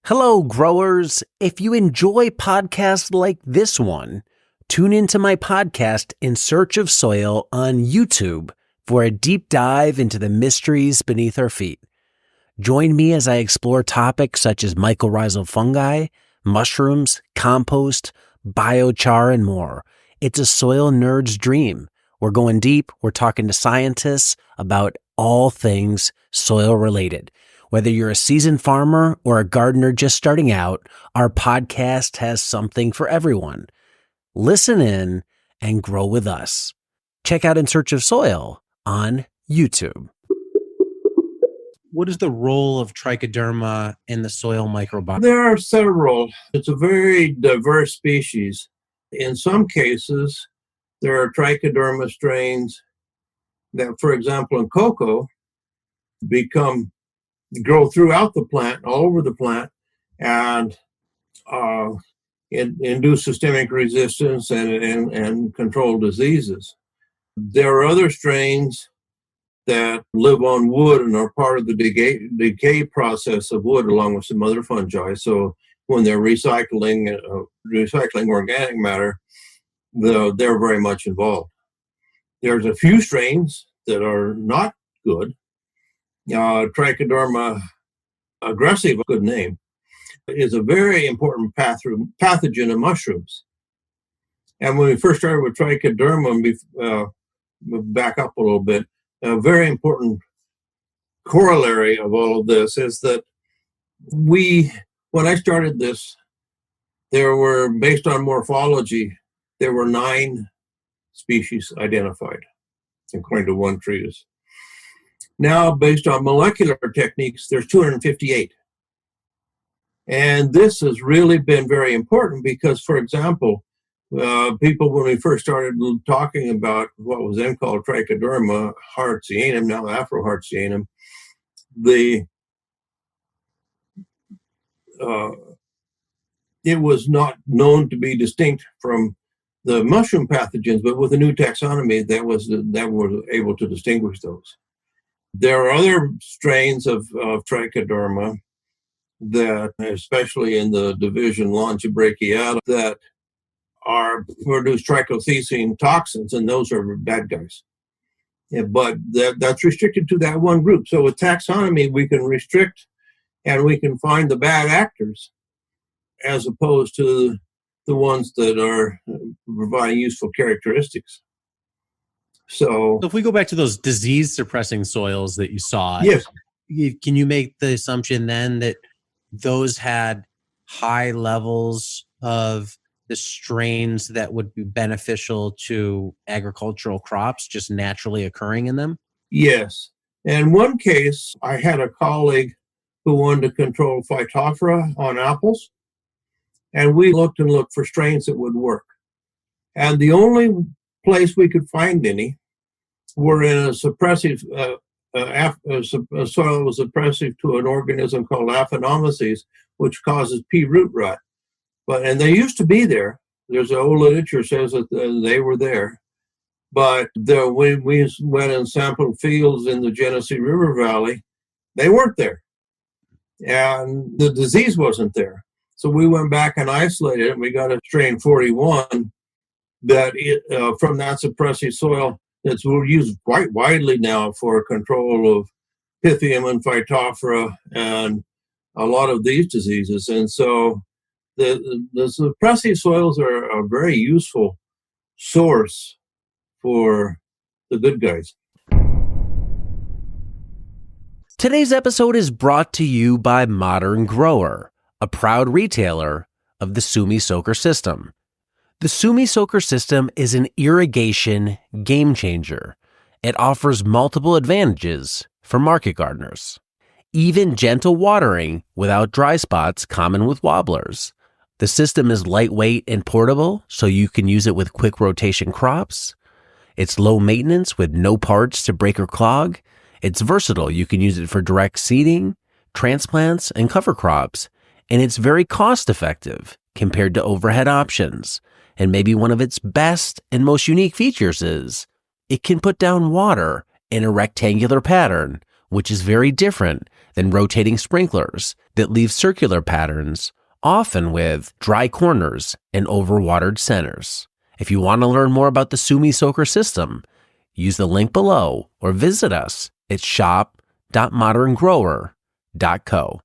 Hello, growers. If you enjoy podcasts like this one, tune into my podcast In Search of Soil on YouTube for a deep dive into the mysteries beneath our feet. Join me as I explore topics such as mycorrhizal fungi, mushrooms, compost, biochar, and more. It's a soil nerd's dream. We're going deep. We're talking to scientists about all things soil related. Whether you're a seasoned farmer or a gardener just starting out, our podcast has something for everyone. Listen in and grow with us. Check out In Search of Soil on YouTube. What is the role of Trichoderma in the soil microbiome? There are several. It's a very diverse species. In some cases, there are Trichoderma strains that, for example, in cocoa, grow throughout the plant, all over the plant, and induce systemic resistance and control diseases. There are other strains that live on wood and are part of the decay process of wood along with some other fungi. So when they're recycling organic matter, they're very much involved. There's a few strains that are not good. Trichoderma aggressive, a good name, is a very important pathogen in mushrooms. And when we first started with Trichoderma, we'll back up a little bit, a very important corollary of all of this is that when I started this, based on morphology, there were 9 species identified, according to one treatise. Now, based on molecular techniques, there's 258. And this has really been very important because, for example, people, when we first started talking about what was then called Trichoderma hartzianum, now Afrohartzianum, it was not known to be distinct from the mushroom pathogens, but with the new taxonomy, that was able to distinguish those. There are other strains of Trichoderma that, especially in the division Longibrachiata, that produce trichothecene toxins, and those are bad guys. Yeah, but that's restricted to that one group. So with taxonomy, we can restrict and we can find the bad actors as opposed to the ones that are providing useful characteristics. So if we go back to those disease-suppressing soils that you saw, yes, can you make the assumption then that those had high levels of the strains that would be beneficial to agricultural crops just naturally occurring in them? Yes. In one case, I had a colleague who wanted to control Phytophthora on apples, and we looked for strains that would work. And the only place we could find any were in a suppressive a soil was suppressive to an organism called Aphanomyces, which causes pea root rot. And they used to be there. There's an old literature says that they were there. But when we went and sampled fields in the Genesee River Valley, they weren't there. And the disease wasn't there. So we went back and isolated it, and we got a strain 41 that from that suppressive soil that's used quite widely now for control of Pythium and Phytophthora and a lot of these diseases. And so the suppressive soils are a very useful source for the good guys. Today's episode is brought to you by Modern Grower, a proud retailer of the Sumi Soaker system. The Sumi Soaker system is an irrigation game changer. It offers multiple advantages for market gardeners. Even gentle watering without dry spots common with wobblers. The system is lightweight and portable, so you can use it with quick rotation crops. It's low maintenance with no parts to break or clog. It's versatile. You can use it for direct seeding, transplants, and cover crops. And it's very cost effective compared to overhead options. And maybe one of its best and most unique features is it can put down water in a rectangular pattern, which is very different than rotating sprinklers that leave circular patterns, often with dry corners and overwatered centers. If you want to learn more about the Sumi Soaker system, use the link below or visit us at shop.moderngrower.co.